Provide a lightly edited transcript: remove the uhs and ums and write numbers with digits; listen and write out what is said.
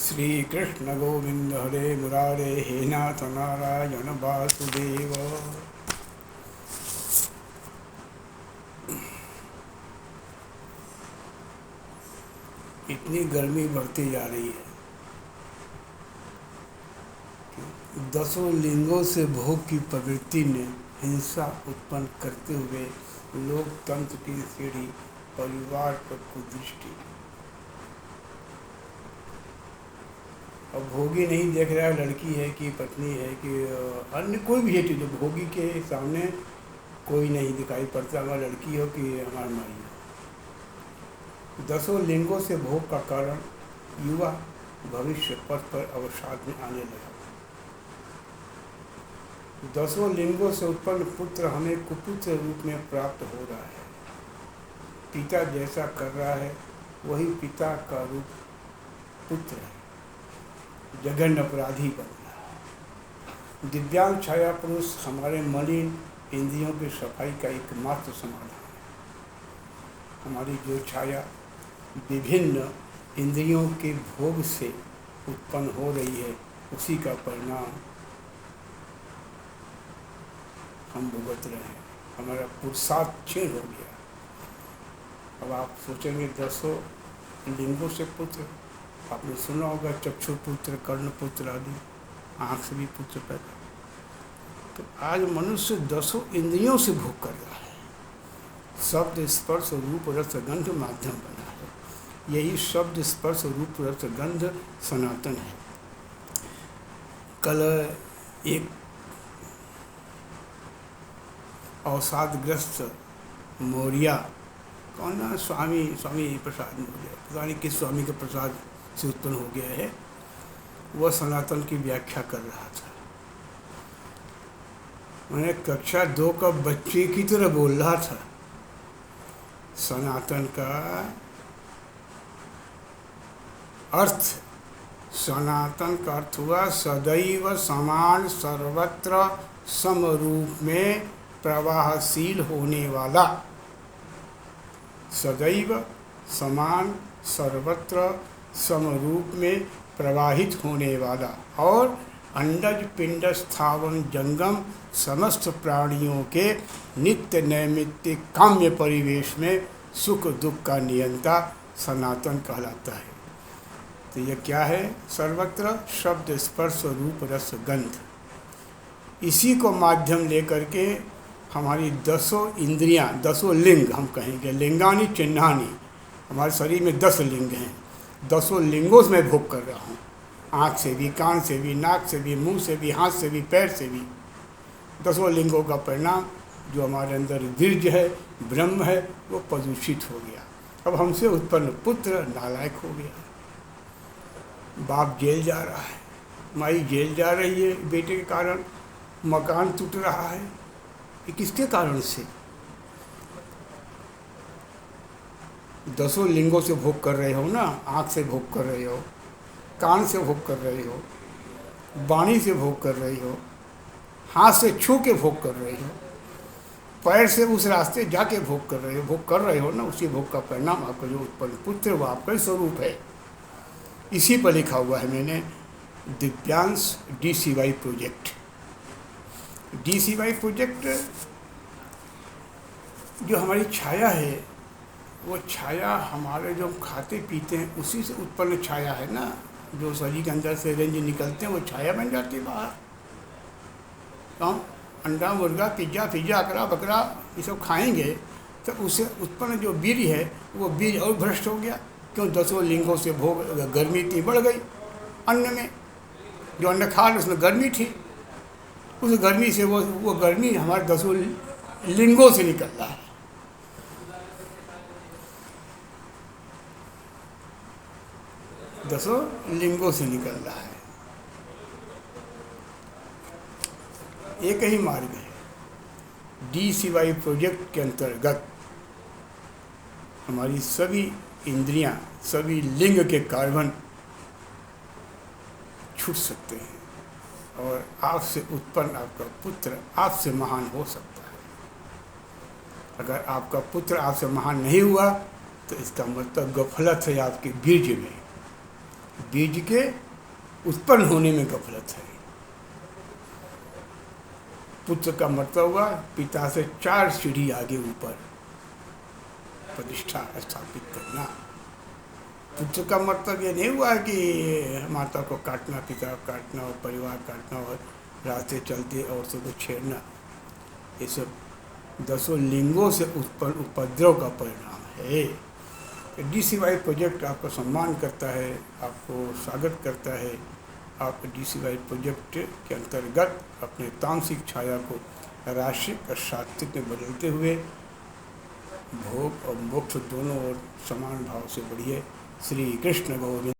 श्री कृष्ण गोविंद हरे मुरारे हे नाथ नारायण वासुदेव। इतनी गर्मी बढ़ती जा रही है। दसों लिंगों से भोग की प्रवृत्ति ने हिंसा उत्पन्न करते हुए लोकतंत्र की सीढ़ी परिवार पर कुदृष्टि। अब भोगी नहीं देख रहा है लड़की है कि पत्नी है कि अन्य कोई भी है, जो भोगी के सामने कोई नहीं दिखाई पड़ता, हमारी लड़की हो कि हमारी माई हो। दसों लिंगों से भोग का कारण युवा भविष्य पथ पर अवसाद में आने लगा। दसों लिंगों से उत्पन्न पुत्र हमें कुपुत्र रूप में प्राप्त हो रहा है। पिता जैसा कर रहा है वही पिता का रूप पुत्र है। जघन्य अपराधी बन रहा है। दिव्यांग छाया पुरुष हमारे मलिन इंद्रियों की सफाई का एकमात्र समाधान है। हमारी जो छाया विभिन्न इंद्रियों के भोग से उत्पन्न हो रही है, उसी का परिणाम हम भुगत रहे हैं। हमारा पुरुषार्थ क्षीण हो गया। अब आप सोचेंगे दसों लिंगों से पुत्र, आपने सुना होगा चक्षु पुत्र, कर्ण पुत्र आदि, आँख से भी पुत्र पैदा। तो आज मनुष्य दसों इंद्रियों से भोग कर रहा है। शब्द स्पर्श रूप रस गंध माध्यम बना है। यही शब्द स्पर्श रूप रस गंध सनातन है। कल एक अवसादग्रस्त मौर्य, कौन ना, स्वामी प्रसाद मौर्य, पता नहीं किस स्वामी के प्रसाद से उत्पन्न हो गया है, वह सनातन की व्याख्या कर रहा था। मैंने कक्षा 2 का बच्चे की तरह बोल रहा था। सनातन का अर्थ, सनातन का अर्थ हुआ सदैव समान सर्वत्र समरूप में प्रवाहशील होने वाला। सदैव समान सर्वत्र समरूप में प्रवाहित होने वाला और अंडज पिंड स्थावन जंगम समस्त प्राणियों के नित्य नैमित्तिक काम्य परिवेश में सुख दुख का नियंता सनातन कहलाता है। तो यह क्या है? सर्वत्र शब्द स्पर्श रूप रस गंध, इसी को माध्यम लेकर के हमारी दसों इंद्रियां, दसों लिंग हम कहेंगे, लिंगानी चिन्हानी, हमारे शरीर में 10 लिंग हैं। दसों लिंगों से मैं भोग कर रहा हूँ। आँख से भी, कान से भी, नाक से भी, मुंह से भी, हाथ से भी, पैर से भी। दसों लिंगों का परिणाम जो हमारे अंदर वीर्य है, ब्रह्म है, वो प्रदूषित हो गया। अब हमसे उत्पन्न पुत्र नालायक हो गया। बाप जेल जा रहा है, माई जेल जा रही है बेटे के कारण, मकान टूट रहा है। ये किसके कारण से? दसों लिंगों से भोग कर रहे हो ना। आँख से भोग कर रहे हो, कान से भोग कर रहे हो, वाणी से भोग कर रहे हो, हाथ से छू के भोग कर रहे हो, पैर से उस रास्ते जाके भोग कर रहे हो ना। उसी भोग का परिणाम आपका जो उत्पन्न पुत्र वो आपका स्वरूप है। इसी पर लिखा हुआ है मैंने, Divyansh DCY project. DCY project जो हमारी छाया है, वो छाया हमारे जो खाते पीते हैं उसी से उत्पन्न छाया है ना। जो शरीर के अंदर से रेंज निकलते हैं वो छाया बन जाती है बाहर। हम अंडा, मुर्गा, पिज्ज़ा, अकरा बकरा ये सब खाएंगे तो उससे उत्पन्न जो बीज है वो बीज और भ्रष्ट हो गया। क्यों? दसों लिंगों से भोग, गर्मी इतनी बढ़ गई अन्न में। जो अन्न खा रहे उसमें गर्मी थी, उस गर्मी से वो गर्मी हमारे दसों लिंगों से निकल रहा है। दसों लिंगों से निकल रहा है। एक ही मार्ग है। DCY प्रोजेक्ट के अंतर्गत हमारी सभी इंद्रियां, सभी लिंग के कार्बन छूट सकते हैं और आपसे उत्पन्न आपका पुत्र आपसे महान हो सकता है। अगर आपका पुत्र आपसे महान नहीं हुआ तो इसका मतलब गफलत है आपके बीज में। बीज के उत्पन्न होने में गफलत है। पुत्र का मतलब हुआ पिता से 4 सीढ़ी आगे ऊपर प्रतिष्ठा स्थापित करना। पुत्र का मतलब ये नहीं हुआ कि माता को काटना, पिता को काटना और परिवार काटना और रास्ते चलते औरतों को छेड़ना। ये सब 10 लिंगों से उत्पन्न उपद्रव का परिणाम है। DCY प्रोजेक्ट आपका सम्मान करता है, आपको स्वागत करता है। आप DCY प्रोजेक्ट के अंतर्गत अपने तामसिक छाया को राष्ट्रिक और सात्विक में बदलते हुए भोग और मोक्ष दोनों ओर समान भाव से बढ़िए। श्री कृष्ण गोविंद।